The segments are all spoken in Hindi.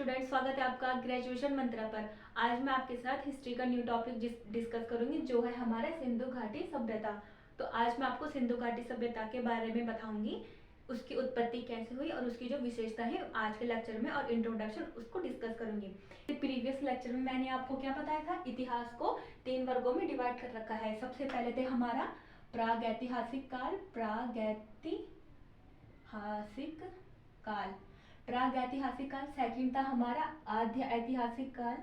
स्टूडेंट, स्वागत है आपका ग्रेजुएशन मंत्रा पर। आज मैं आपके साथ हिस्ट्री का न्यू टॉपिक डिस्कस करूंगी जो है हमारा सिंधु घाटी सभ्यता। तो आज मैं आपको सिंधु घाटी सभ्यता के बारे में बताऊंगी, उसकी उत्पत्ति कैसे हुई और उसकी जो विशेषता है आज के लेक्चर में, और इंट्रोडक्शन उसको डिस्कस करूंगी। प्रीवियस लेक्चर में मैंने आपको क्या बताया था, इतिहास को 3 वर्गों में डिवाइड कर रखा है। सबसे पहले थे हमारा प्रागैतिहासिक काल, प्रागैतिहासिक काल। सेकंड था हमारा आद्य ऐतिहासिक काल,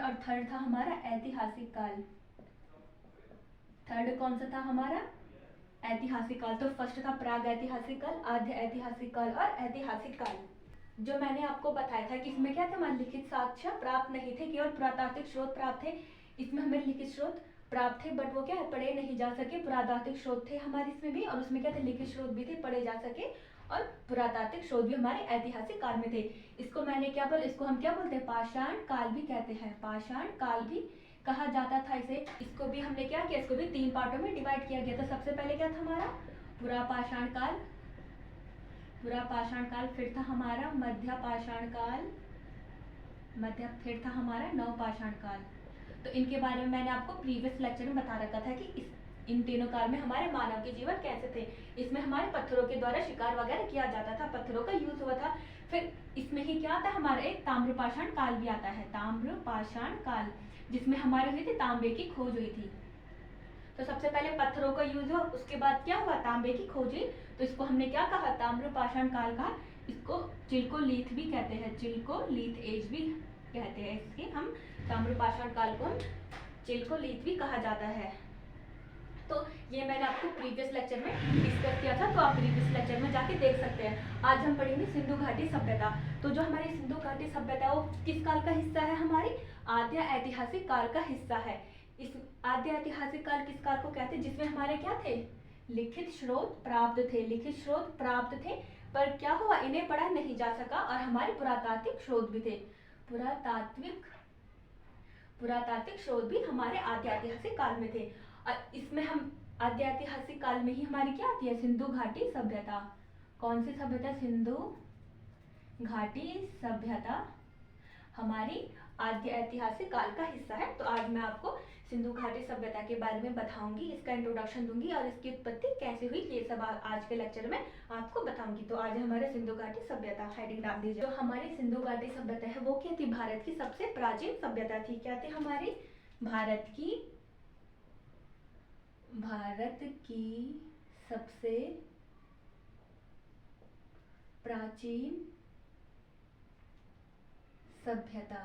और थर्ड था हमारा ऐतिहासिक काल। थर्ड कौन सा था हमारा? ऐतिहासिक काल। तो फर्स्ट था प्रागैतिहासिक काल, आद्य ऐतिहासिक काल और ऐतिहासिक काल। जो मैंने आपको बताया था कि इसमें क्या था, हमारे लिखित साक्ष्य प्राप्त नहीं थे, केवल पुरातात्विक स्रोत प्राप्त थे। इसमें हमें लिखित स्रोत प्राप्त थे बट वो क्या है, पढ़े नहीं जा सके। पुरातात्विक स्रोत थे हमारे इसमें भी, और उसमें क्या थे, लिखित स्रोत भी थे, पढ़े जा सके, और पुरातात्विक स्रोत भी हमारे ऐतिहासिक काल में थे। इसको मैंने क्या बोला, इसको हम क्या बोलते हैं, पाषाण काल भी कहते हैं, पाषाण काल भी कहा जाता था इसे। इसको भी हमने क्या किया, इसको भी 3 पार्टों में डिवाइड किया गया था। सबसे पहले क्या था हमारा पुरापाषाण काल, फिर था हमारा मध्यपाषाण काल, फिर था हमारा नवपाषाण काल। तो इनके बारे में मैंने आपको प्रीवियस लेक्चर में बता रखा था कि इन तीनों काल में हमारे मानव के जीवन कैसे थे। इसमें हमारे पत्थरों के द्वारा शिकार वगैरह किया जाता था, पत्थरों का यूज हुआ था। फिर इसमें ही क्या आता है, हमारा एक ताम्रपाषाण काल भी आता है, ताम्रपाषाण काल, जिसमें हमारे हुई थी तांबे की खोज हुई थी। तो सबसे पहले पत्थरों का यूज हुआ, उसके बाद क्या हुआ, तांबे की खोज हुई। तो इसको हमने क्या कहा, ताम्रपाषाण काल कहा। इसको चिल्कोलीथ भी कहते हैं, चिल्कोलीथ एज भी कहते हैं इसके हम। ताम्रपाषाण काल को हम चिल्कोलीथ भी कहा जाता है। तो ये मैंने आपको प्रीवियस लेक्चर में डिस्कस किया था, तो आप प्रीवियस लेक्चर में जाके देख सकते हैं। आज हम पढ़ेंगे सिंधु घाटी सभ्यता। तो जो हमारी सिंधु घाटी सभ्यता है वो किस काल का हिस्सा है, हमारी आद्य ऐतिहासिक काल का हिस्सा है। इस आद्य ऐतिहासिक काल किस काल को कहते हैं, जिसमें हमारे क्या थे, लिखित स्रोत प्राप्त थे, पर क्या हुआ, इन्हें पढ़ा नहीं जा सका, और हमारे पुरातात्विक स्रोत भी थे। पुरातात्विक स्रोत भी हमारे आद्य ऐतिहासिक काल में थे। और इसमें हम आद्य ऐतिहासिक काल में ही हमारी क्या आती है, सिंधु घाटी सभ्यता। कौन सी सभ्यता, सिंधु घाटी सभ्यता हमारी आद्य ऐतिहासिक काल का हिस्सा है। तो आज मैं आपको सिंधु घाटी सभ्यता के बारे में बताऊंगी, इसका इंट्रोडक्शन दूंगी, और इसकी उत्पत्ति कैसे हुई ये सब आज के लेक्चर में आपको बताऊंगी। तो आज हमारे सिंधु घाटी सभ्यता, हेडिंग डाल दीजिए। जो हमारी सिंधु घाटी सभ्यता है वो क्या थी, भारत की सबसे प्राचीन सभ्यता थी। क्या थी हमारी, भारत की सबसे प्राचीन सभ्यता,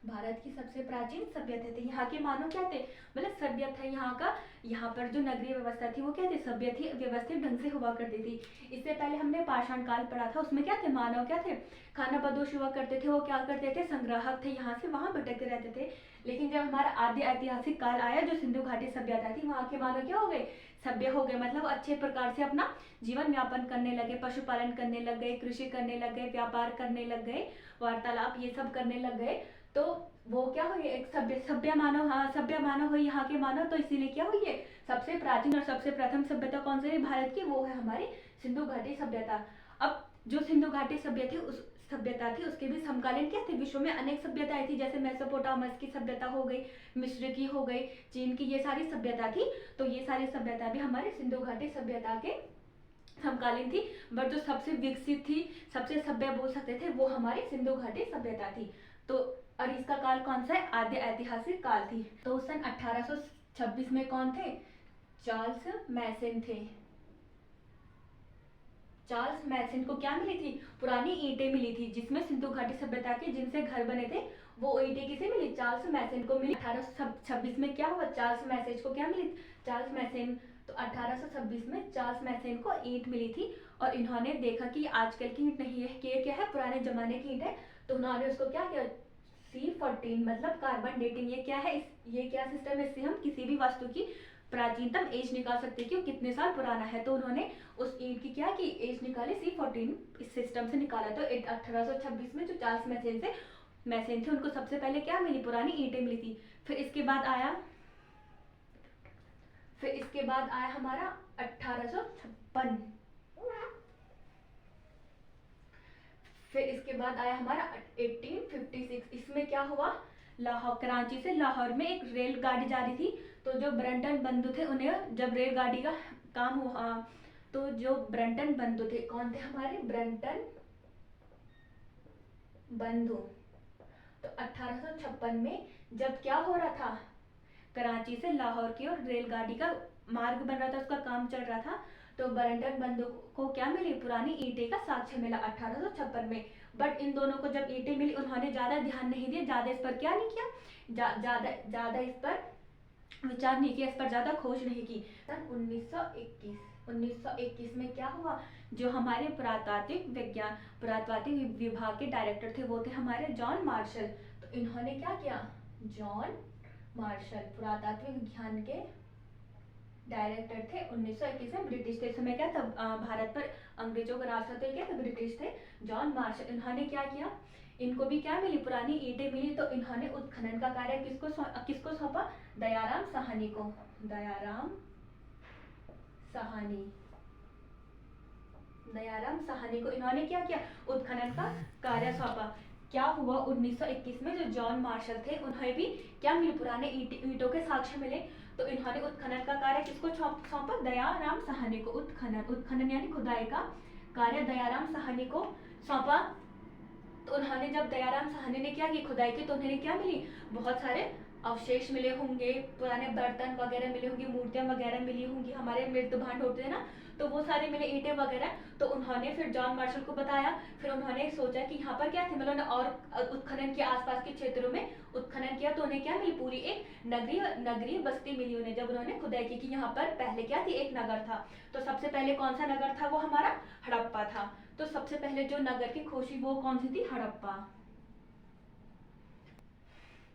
भारत की सबसे प्राचीन सभ्यता थी। यहाँ के मानव क्या थे, मतलब सभ्य था यहाँ का। यहाँ पर जो नगरीय व्यवस्था थी वो क्या थी, सभ्य थी, व्यवस्थित ढंग से हुआ करती थी। इससे पहले हमने पाषाण काल पढ़ा था, उसमें क्या थे, मानव क्या थे, खाना बदोश हुआ करते थे। वो क्या करते थे, संग्राहक थे, यहाँ से वहां भटकते रहते थे। लेकिन जब हमारा आद्य ऐतिहासिक काल आया, जो सिंधु घाटी सभ्यता थी, वहाँ के मानव क्या हो गए, सभ्य हो गए, मतलब अच्छे प्रकार से अपना जीवन यापन करने लगे, पशुपालन करने लग गए, कृषि करने लग गए, व्यापार करने लग गए, वार्तालाप ये सब करने लग गए। तो वो क्या हुई, एक सभ्य मानव, हाँ सभ्य मानव हुई यहाँ के मानव। तो इसीलिए क्या हुई है, सबसे प्राचीन और सबसे प्रथम सभ्यता कौन सी है भारत की, वो है हमारी सिंधु घाटी सभ्यता। अब जो सिंधु घाटी सभ्यता थी उसके भी समकालीन क्या थे, विश्व में अनेक सभ्यताएं थी, जैसे मेसोपोटामस की सभ्यता हो गई, मिस्र की हो गई, चीन की, ये सारी सभ्यता थी। तो ये सारी सभ्यता भी हमारे सिंधु घाटी सभ्यता के समकालीन थी। बट जो सबसे विकसित थी, सबसे सभ्य बोल सकते थे, वो हमारी सिंधु घाटी सभ्यता थी। तो और इसका काल कौन सा है, आद्य ऐतिहासिक काल थी। तो सन 1826 में कौन थे, चार्ल्स मैसन थे। चार्ल्स मैसन को क्या मिली थी, पुरानी ईंटें मिली थी, जिसमें सिंधु घाटी सभ्यता के जिनसे घर बने थे वो ईंटें किसे मिली, चार्ल्स मैसन को मिली। 1826 में क्या हुआ, चार्ल्स मैसन को क्या मिली, चार्ल्स मैसन। तो 1826 में चार्ल्स मैसन को ईंट मिली थी, और इन्होंने देखा कि आजकल की ईंट नहीं है, ये क्या है, पुराने जमाने की ईंट है। तो उन्होंने उसको क्या किया, C14 मतलब कार्बन डेटिंग। ये क्या है, ये क्या सिस्टम है, इससे हम किसी भी वस्तु की प्राचीनतम एज निकाल सकते हैं कि वो कितने साल पुराना है। तो उन्होंने उस ईंट की क्या की, एज निकाली, C14 इस सिस्टम से निकाला। तो 1826 में जो चार्ल्स मैसन थे उनको सबसे पहले क्या मिली, पुरानी ईंटें मिली थी। फिर इसके बाद आया फिर इसके बाद आया हमारा 1856। फिर इसके बाद आया हमारा 1856। इसमें क्या हुआ, लाहौर, कराची से लाहौर में एक रेलगाड़ी जा रही थी। तो जो ब्रंटन बंधु थे उन्हें जब रेलगाड़ी का काम हुआ, तो जो ब्रंटन बंधु थे, कौन थे हमारे ब्रंटन बंधु, तो 1856 में जब क्या हो रहा था, कराची से लाहौर की ओर रेलगाड़ी का मार्ग बन रहा था, उसका काम चल रहा था। तो ब्रंटन बंधु को क्या मिली, पुरानी ईंटें का साक्ष्य मिला 1856 में। बट इन दोनों को जब ईंटें मिली, उन्होंने ज्यादा ध्यान नहीं दिया, ज्यादा इस पर क्या नहीं किया, ज्यादा इस पर विचार नहीं किया, इस पर ज्यादा खोज नहीं की। सन 1921 में क्या हुआ, जो हमारे पुरातात्विक विभाग के डायरेक्टर थे वो थे हमारे जॉन मार्शल। तो इन्होंने क्या किया, जॉन मार्शल पुरातात्विक विज्ञान के डायरेक्टर थे। 1921 में ब्रिटिश थे, इस समय क्या था, भारत पर अंग्रेजों का राज था, तो क्या थे, ब्रिटिश थे। जॉन मार्शल, इन्होंने क्या किया, इनको भी क्या मिली, पुरानी ईंटें मिली। तो इन्होंने उत्खनन का कार्य किसको सौंपा, दयाराम साहनी को। दयाराम साहनी को इन्होंने क्या किया, उत्खनन का कार्य सौंपा। क्या हुआ 1921 में, जो जॉन मार्शल थे उन्हें भी क्या मिली, पुराने ईंटों के साक्ष्य मिले। तो इन्होंने उत्खनन का कार्य किसको सौंपा, दयाराम साहनी को। उत्खनन यानी खुदाई का कार्य दयाराम साहनी को सौंपा। तो उन्होंने जब दयाराम साहनी ने क्या की, खुदाई की, तो उन्हें क्या मिली, बहुत सारे अवशेष मिले होंगे, पुराने बर्तन वगैरह मिले होंगे, मूर्तियां वगैरह मिली होंगी, हमारे मृत भांड होते हैं ना, तो वो सारे मिले, ईंटें वगैरह। तो उन्होंने फिर जॉन मार्शल को बताया। फिर उन्होंने सोचा कि यहाँ पर क्या थे, मतलब और उत्खनन किया, आसपास के क्षेत्रों में उत्खनन किया, तो उन्हें क्या मिली, पूरी एक नगरीय बस्ती मिली उन्हें, जब उन्होंने खुदाई की कि यहाँ पर पहले क्या थी, एक नगर था। तो सबसे पहले कौन सा नगर था, वो हमारा हड़प्पा था। तो सबसे पहले जो नगर की खोज हुई वो कौन सी थी, हड़प्पा।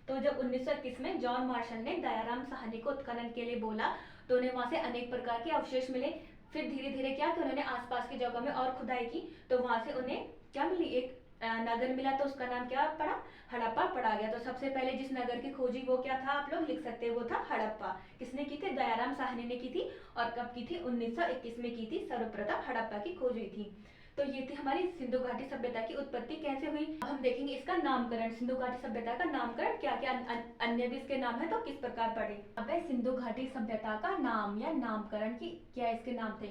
तो जब 1921 में जॉन मार्शल ने दयाराम साहनी को उत्खनन के लिए बोला, तो उन्हें वहां से अनेक प्रकार के अवशेष मिले। फिर धीरे धीरे क्या किया, उन्होंने आसपास की जगह में और खुदाई की, तो वहां से उन्हें क्या मिली, एक नगर मिला, तो उसका नाम क्या पड़ा, हड़प्पा पड़ा गया। तो सबसे पहले जिस नगर की खोजी वो क्या था, आप लोग लिख सकते हैं, वो था हड़प्पा। किसने की थी, दयाराम साहनी ने की थी। और कब की थी, 1921 में की थी, सर्वप्रथम हड़प्पा की खोज हुई थी। तो ये थी हमारी सिंधु घाटी सभ्यता की उत्पत्ति कैसे हुई। अब हम देखेंगे इसका नामकरण, सिंधु घाटी सभ्यता का नामकरण क्या क्या अन्य भी इसके नाम है, तो किस प्रकार पढ़े। अब सिंधु घाटी सभ्यता का नाम या नामकरण की क्या इसके नाम थे।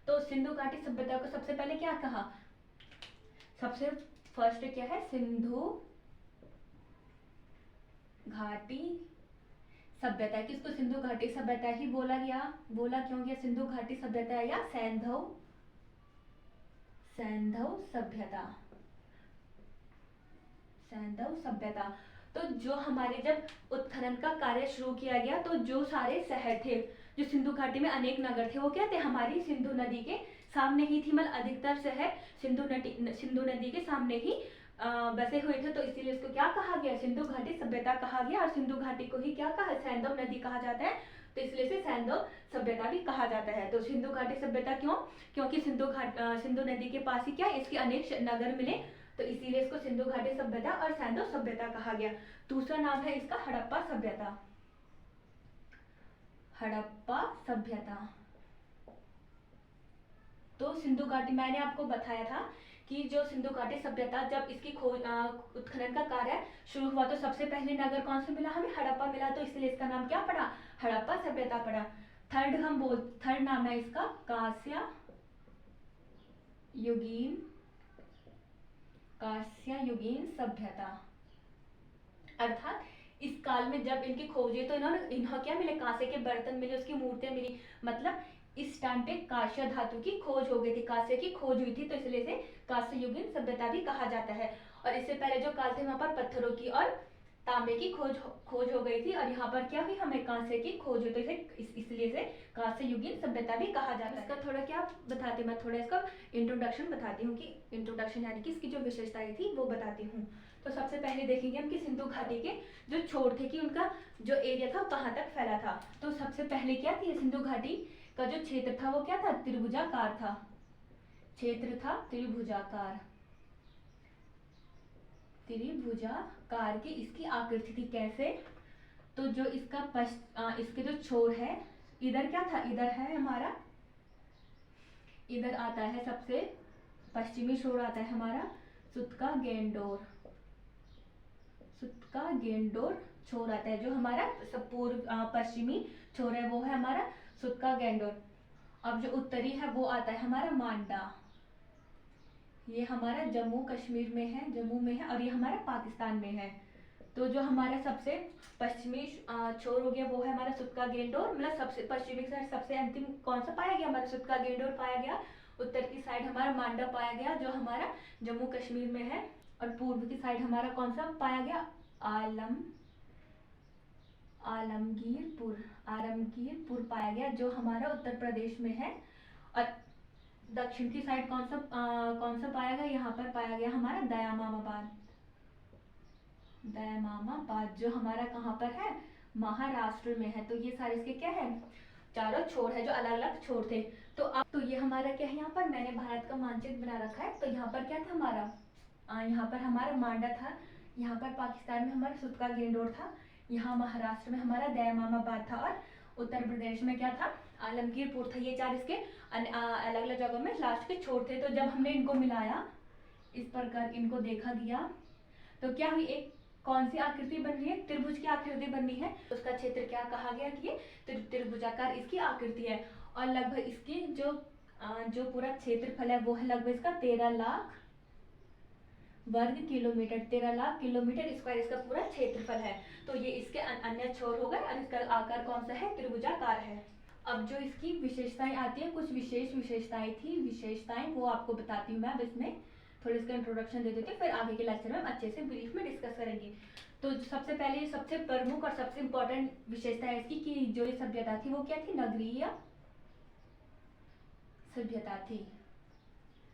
तो सिंधु घाटी सभ्यता को सबसे पहले क्या कहा, सबसे फर्स्ट क्या है, सिंधु घाटी सभ्यता। किसको सिंधु घाटी सभ्यता ही बोला गया, बोला क्यों गया सिंधु घाटी सभ्यता या सैंधव सभ्यता। सैंधव सभ्यता। तो जो हमारे जब उत्खनन का कार्य शुरू किया गया, तो जो सारे शहर थे, जो सिंधु घाटी में अनेक नगर थे, वो क्या थे, हमारी सिंधु नदी के सामने ही थी। मतलब अधिकतर शहर सिंधु नदी के सामने ही बसे हुए थे। तो इसीलिए इसको क्या कहा गया, सिंधु घाटी सभ्यता कहा गया। और सिंधु घाटी को ही क्या कहा, सैंधव नदी कहा जाता है, तो इसलिए इसे सैंधव सभ्यता भी कहा जाता है। तो सिंधु घाटी सभ्यता क्यों, क्योंकि सिंधु नदी के पास ही क्या, इसके अनेक नगर मिले, तो इसीलिए इसको सिंधु घाटी सभ्यता और सैंधव सभ्यता कहा गया। दूसरा नाम है इसका हड़प्पा सभ्यता। हड़प्पा सभ्यता। तो सिंधु घाटी, मैंने आपको बताया था कि जो सिंधु घाटी सभ्यता, जब इसकी खोज उत्खनन का कार्य शुरू हुआ, तो सबसे पहले नगर कौन सा मिला, हमें हड़प्पा मिला, तो इसलिए इसका नाम क्या पड़ा, हड़प्पा सभ्यता पड़ा। थर्ड नाम है इसका कांस्य युगीन सभ्यता। अर्थात इस काल में जब इनकी खोज हुई, तो इन्होंने क्या मिले, कांसे के बर्तन मिले, उसकी मूर्तियां मिली। मतलब इस टाइम पे कांस्य धातु की खोज हो गई थी, कांसे की खोज हुई थी, तो इसलिए इसे कांस्य युगीन सभ्यता भी कहा जाता है। और इससे पहले जो काल थे, वहां पर पत्थरों की और तांबे की खोज हो गई थी, और यहाँ पर क्या हुई, हमें कांसे की खोज हुई, तो इसलिए इसे कांस्य युगीन सभ्यता भी कहा जाता है। इसका थोड़ा क्या बताती हूँ, मैं थोड़ा इसका इंट्रोडक्शन बताती हूँ, कि इंट्रोडक्शन यानी कि इसकी जो विशेषताएं थी वो बताती हूँ। तो सबसे पहले देखेंगे हम कि सिंधु घाटी के जो छोर थे, कि उनका जो एरिया था कहाँ तक फैला था। तो सबसे पहले क्या थी, सिंधु घाटी का जो क्षेत्र था वो क्या था, त्रिभुजाकार था। क्षेत्र था त्रिभुजाकार की इसकी आकृति थी। कैसे, तो जो इसका इसके जो छोर है, इधर क्या था, इधर है हमारा, इधर आता है सबसे पश्चिमी छोर आता है हमारा सुत्का गेंडोर, सुत्का गेंडोर छोर आता है, जो हमारा सब पूर्व पश्चिमी छोर है वो है हमारा सुत्का गेंडोर। अब जो उत्तरी है वो आता है हमारा मांडा, ये हमारा जम्मू कश्मीर में है, जम्मू में है, और ये हमारा पाकिस्तान में है। तो जो हमारा सबसे पश्चिमी छोर हो गया वो है हमारा सुत्का गेंडोर, मतलब सबसे पश्चिमी साइड सबसे अंतिम कौन सा पाया गया, हमारा सुत्का गेंडोर पाया गया। उत्तर की साइड हमारा मांडा पाया गया जो हमारा जम्मू कश्मीर में है, और पूर्व की साइड हमारा कौन सा पाया गया, आलमगीरपुर, आलमगीरपुर पाया गया जो हमारा उत्तर प्रदेश में है। और दक्षिण की साइड कौन सा पाया गया, यहाँ पर पाया गया हमारा दयामामाबाद, दयामामाबाद जो हमारा कहाँ पर है, महाराष्ट्र में है। तो ये सारे इसके क्या है, चारों छोर है जो अलग अलग छोर थे। तो अब तो ये हमारा क्या है, यहाँ पर मैंने भारत का मानचित्र बना रखा है। तो यहाँ पर क्या था हमारा, यहाँ पर हमारा मांडा था, यहाँ पर पाकिस्तान में हमारा सुत्का गेंडोर था, यहाँ महाराष्ट्र में हमारा दयामामाबाद था, और उत्तर प्रदेश में क्या था, आलमगीरपुर था। ये चार इसके अलग अलग जगहों में लास्ट के छोर थे। तो जब हमने इनको मिलाया, इस प्रकार इनको देखा गया, तो क्या हुई, एक कौन सी आकृति बन रही है, त्रिभुज की आकृति बननी है। उसका क्षेत्र क्या कहा गया कि ये त्रिभुजाकार इसकी आकृति है, और लगभग इसकी जो पूरा क्षेत्रफल है वो है लगभग इसका 13 लाख वर्ग किलोमीटर, 13 लाख किलोमीटर स्क्वायर इसका पूरा क्षेत्रफल है। तो ये इसके अन्य छोर हो गए, और इसका आकार कौन सा है, त्रिभुजाकार है। अब जो इसकी विशेषताएं आती है, कुछ विशेष विशेषताएं थी, विशेषताएं वो आपको बताती हूँ मैं। अब इसमें थोड़ी इसका इंट्रोडक्शन दे देती हूँ, फिर आगे के लेक्चर में हम अच्छे से ब्रीफ में डिस्कस करेंगे। तो सबसे पहले सबसे प्रमुख और सबसे इंपॉर्टेंट विशेषता है इसकी कि जो ये सभ्यता थी वो क्या थी, नगरीय सभ्यता थी,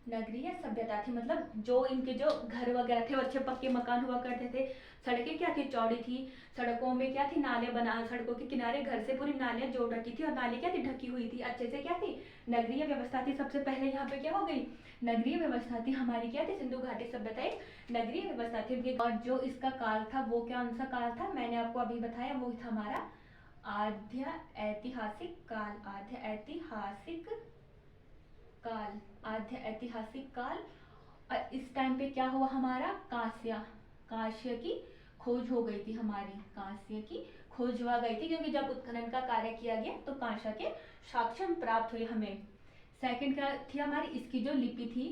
नगरीय सभ्यता थी। मतलब जो इनके जो घर वगैरह थे, अच्छे पक्के मकान हुआ करते थे, सड़कें क्या थी, चौड़ी थी, सड़कों में क्या थी, नाले बना, सड़कों के किनारे घर से पूरी नालियां जोड़ रखी थी, और नाली क्या थी, ढकी हुई थी, अच्छे से क्या थी, नगरीय व्यवस्था थी। सबसे पहले यहाँ पे क्या हो गई, नगरीय व्यवस्था थी हमारी, क्या थी, सिंधु घाटी सभ्यता एक नगरीय व्यवस्था थी। और जो इसका काल था वो कौन सा काल था, मैंने आपको अभी बताया, वो था हमारा आद्य ऐतिहासिक काल, आद्य ऐतिहासिक काल, आद्य ऐतिहासिक काल। और इस टाइम पे क्या हुआ हमारा, कांस्य की खोज हो गई थी हमारी, कांस्य की खोज हुआ गई थी, क्योंकि जब उत्खनन का कार्य किया गया तो कांस्य के साक्ष्य प्राप्त हुए हमें। सेकंड क्या थी हमारी, इसकी जो लिपि थी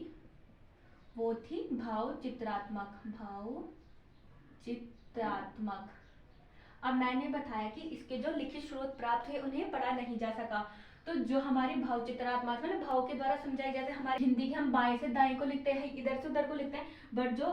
वो थी भाव चित्रात्मक, भाव चित्रात्मक। अब मैंने बताया कि इसके जो लिखित स्रोत प्राप्त हुए उन्हें पढ़ा नहीं जा सका, तो जो हमारे भाव चित्रात्मक मतलब भाव के द्वारा समझाई, जैसे हमारी हिंदी के हम बाएं से दाएं को लिखते हैं, इधर से उधर को लिखते हैं, बट जो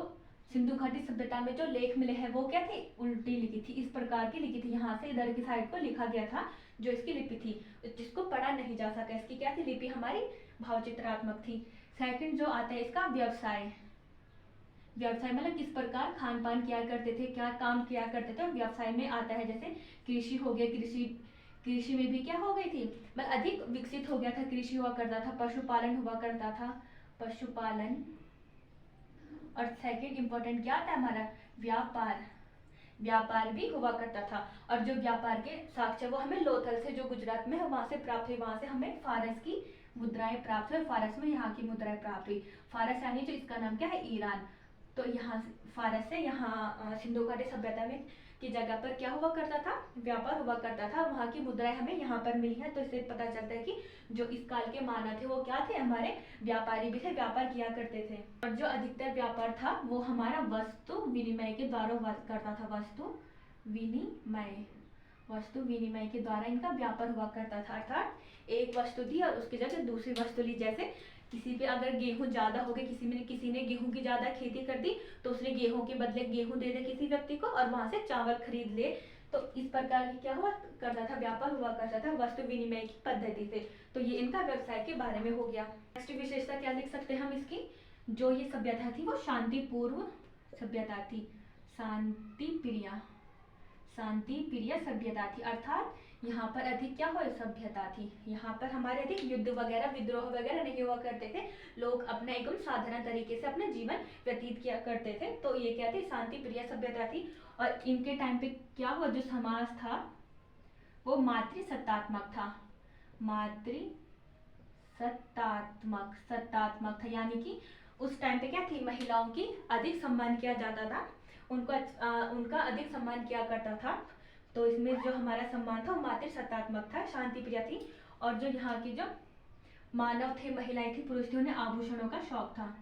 सिंधु घाटी सभ्यता में जो लेख मिले हैं वो क्या थे, उल्टी लिखी थी, इस प्रकार की लिखी थी, यहाँ से इधर की साइड को लिखा गया था जो इसकी लिपि थी, जिसको पढ़ा नहीं जा सका। इसकी क्या थी लिपि, हमारी भाव चित्रात्मक थी। सेकंड जो आता है इसका व्यवसाय, व्यवसाय मतलब किस प्रकार खान पान किया करते थे, क्या काम किया करते थे, व्यवसाय में आता है। जैसे कृषि हो गया, कृषि में भी क्या हो गई थी, मतलब अधिक विकसित हो गया था, कृषि हुआ करता था, पशुपालन हुआ करता था, पशुपालन। और सेकंड इंपॉर्टेंट क्या आता है हमारा, व्यापार, व्यापार भी हुआ करता था। और जो व्यापार के साक्ष्य वो हमें लोथल से, जो गुजरात में है, वहां से प्राप्त हुई, वहां से हमें फारस की मुद्राएं प्राप्त हुई, फारस में यहाँ की मुद्राएं प्राप्त हुई। फारस यानी जो इसका नाम क्या है, ईरान। तो यहाँ फारस से यहाँ सिंधु घाटी सभ्यता में की जगह पर क्या हुआ करता था, व्यापार हुआ करता था, वहाँ की मुद्राएं हमें यहाँ पर मिली है। तो इससे पता चलता है कि जो इस काल के मानव थे वो क्या थे, हमारे व्यापारी भी थे, व्यापार किया करते थे। और जो अधिकतर व्यापार था वो हमारा वस्तु विनिमय के द्वारा करता था, वस्तु विनिमय, वस्तु विनिमय के द्वारा इनका व्यापार हुआ करता था। अर्थात एक वस्तु दी और उसकी जगह दूसरी वस्तु ली। जैसे किसी पे अगर गेहूं ज्यादा हो गए, किसी ने गेहूं की ज्यादा खेती कर दी, तो उसने गेहूं के बदले गेहूं दे दे किसी व्यक्ति को और वहां से चावल खरीद ले। तो इस प्रकार की क्या हुआ करता था, व्यापार हुआ करता था वस्तु विनिमय की पद्धति से। तो ये इनका व्यवसाय के बारे में हो गया। नेक्स्ट विशेषता क्या लिख सकते हैं हम इसकी, जो ये सभ्यता थी वो शांतिपूर्व सभ्यता थी, शांति प्रिय सभ्यता थी। अर्थात यहाँ पर अधिक क्या हो सभ्यता थी, यहाँ पर हमारे अधिक युद्ध वगैरह विद्रोह वगैरह नहीं हुआ करते थे, लोग अपने एकदम साधारण तरीके से अपना जीवन व्यतीत किया करते थे। तो ये क्या थी, शांति प्रिय सभ्यता थी। और इनके टाइम पे क्या हुआ, जो समाज था वो मातृसत्तात्मक था, मातृ सत्तात्मक सत्तात्मक था, यानी कि उस टाइम पे क्या थी, महिलाओं की अधिक सम्मान किया जाता था, उनका अधिक सम्मान किया करता था। तो इसमें जो हमारा सम्मान था वो मातृ सत्तात्मक था, शांति प्रिय थी। और जो यहाँ की जो मानव थे, महिलाएं थी, पुरुष थे, उन्हें आभूषणों का शौक था,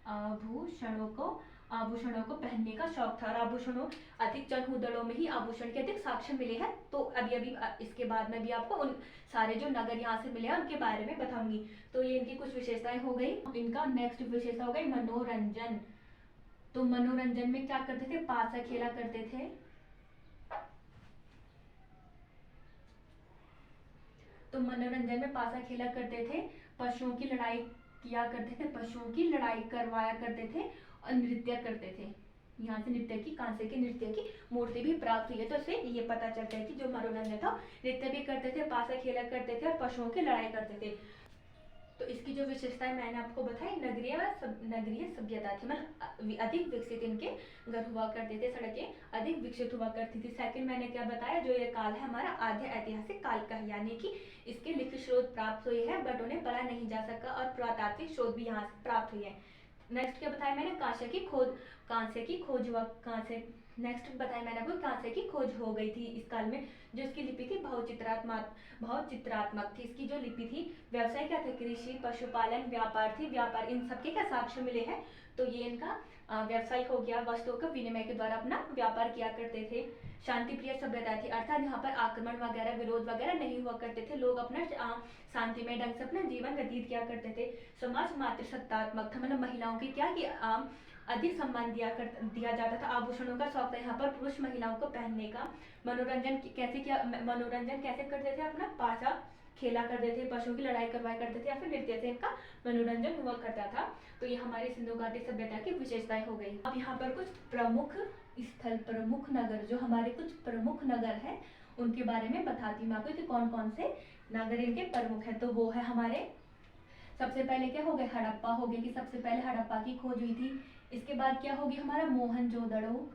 आभूषणों को पहनने का शौक था। और आभूषणों अधिक जनहुदड़ों में ही आभूषण के अधिक साक्ष्य मिले हैं। तो अभी अभी इसके बाद में भी आपको उन सारे जो नगर यहाँ से मिले हैं उनके बारे में बताऊंगी। तो ये इनकी कुछ विशेषताएं हो गई। इनका नेक्स्ट विशेषता हो गई मनोरंजन। तो मनोरंजन में क्या करते थे, पासा खेला करते थे। तो मनोरंजन में पासा खेला करते थे, पशुओं की लड़ाई किया करते थे, पशुओं की लड़ाई करवाया करते थे और नृत्य करते थे। यहाँ से नृत्य की, कांसे के नृत्य की मूर्ति भी प्राप्त हुई है। तो इससे ये पता चलता है कि जो मनोरंजन था, नृत्य भी करते थे, पासा खेला करते थे और पशुओं की लड़ाई करते थे। तो इसकी जो विशेषताएं मैंने आपको बताई, नगरीय सभ्यता थी, मतलब अधिक विकसित इनके घर हुआ करते थे, सड़कें अधिक विकसित हुआ करती थी। सेकंड मैंने क्या बताया, जो ये काल है हमारा आद्य ऐतिहासिक काल का है, यानी कि इसके लिखित स्रोत प्राप्त हुए हैं बट उन्हें पढ़ा नहीं जा सका, और पुरातात्विक स्रोत भी यहाँ से प्राप्त हुई है। नेक्स्ट क्या बताया मैंने, नेक्स्ट बताया मैंने आपको कांसे की खोज हो गई थी इस काल में। जो इसकी लिपि थी भावचित्रात्मक थी। इसकी जो लिपि थी, व्यवसाय क्या था, कृषि, पशुपालन, व्यापार थी, व्यापार, इन सबके क्या साक्ष्य मिले हैं। तो ये इनका व्यवसाय हो गया, वस्तुओं का विनिमय के द्वारा अपना व्यापार किया करते थे। शांति प्रिय सभ्यता थी, अर्थात यहाँ पर आक्रमण वगैरह, विरोध वगैरह नहीं हुआ करते थे, लोग अपना शांतिमय ढंग से अपना जीवन व्यतीत किया करते थे। समाज मातृसत्तात्मक था, मतलब महिलाओं की क्या कि अधिक सम्मान दिया जाता था। आभूषणों का शौक था, यहाँ पर पुरुष महिलाओं को पहनने का। मनोरंजन कैसे करते थे, अपना पासा खेला करते थे, पशुओं की लड़ाई करवाया करते थे, या फिर नृत्य से इनका मनोरंजन हुआ करता था। तो ये हमारी सिंधु घाटी सभ्यता की विशेषताएं हो गई। अब यहाँ पर कुछ प्रमुख स्थल, प्रमुख नगर, जो हमारे कुछ प्रमुख नगर हैं उनके बारे में बताती हूँ आपको कि कौन कौन से नगर इनके प्रमुख हैं। तो वो है हमारे, सबसे पहले क्या हो गया, हड़प्पा हो गया, कि सबसे पहले हड़प्पा की खोज हुई थी। इसके बाद क्या हो गया हमारा, मोहनजोदड़ो।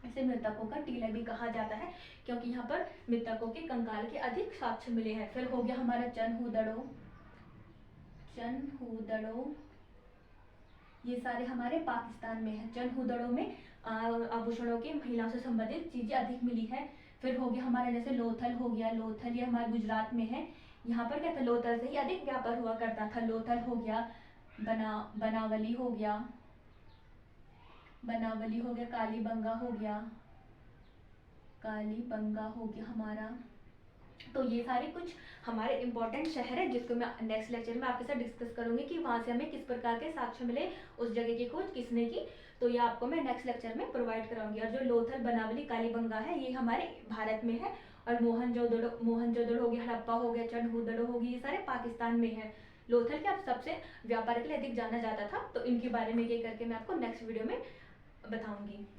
इसे मृतकों का टीला भी कहा जाता है, क्योंकि यहाँ पर मृतकों के कंकाल के अधिक साक्ष्य मिले हैं। फिर हो गया हमारा चनहुदड़ो, ये सारे हमारे पाकिस्तान में है। चनहुदड़ो में आभूषणों के, महिलाओं से संबंधित चीजें अधिक मिली है। फिर हो गया हमारा जैसे लोथल हो गया, लोथल ये हमारे गुजरात में है। यहाँ पर क्या था, लोथल से ही अधिक व्यापार हुआ करता था। लोथल हो गया, बनावली हो गया, कालीबंगा हो गया हमारा। तो ये सारे कुछ हमारे इंपॉर्टेंट शहर है, जिसको मैं नेक्स्ट लेक्चर में आपके साथ डिस्कस करूंगी कि वहां से हमें किस प्रकार के साक्ष्य मिले, उस जगह की खोज किसने की। तो ये आपको मैं नेक्स्ट लेक्चर में प्रोवाइड कराऊंगी। और जो लोथल, बनावली, कालीबंगा है, ये हमारे भारत में है। और मोहनजोदड़ो हो गया, हड़प्पा हो गया, चनहुदड़ो होगी, ये सारे पाकिस्तान में है। लोथल क्या सबसे व्यापार के लिए अधिक जाना जाता था। तो इनके बारे में ये करके मैं आपको नेक्स्ट वीडियो में बताऊंगी।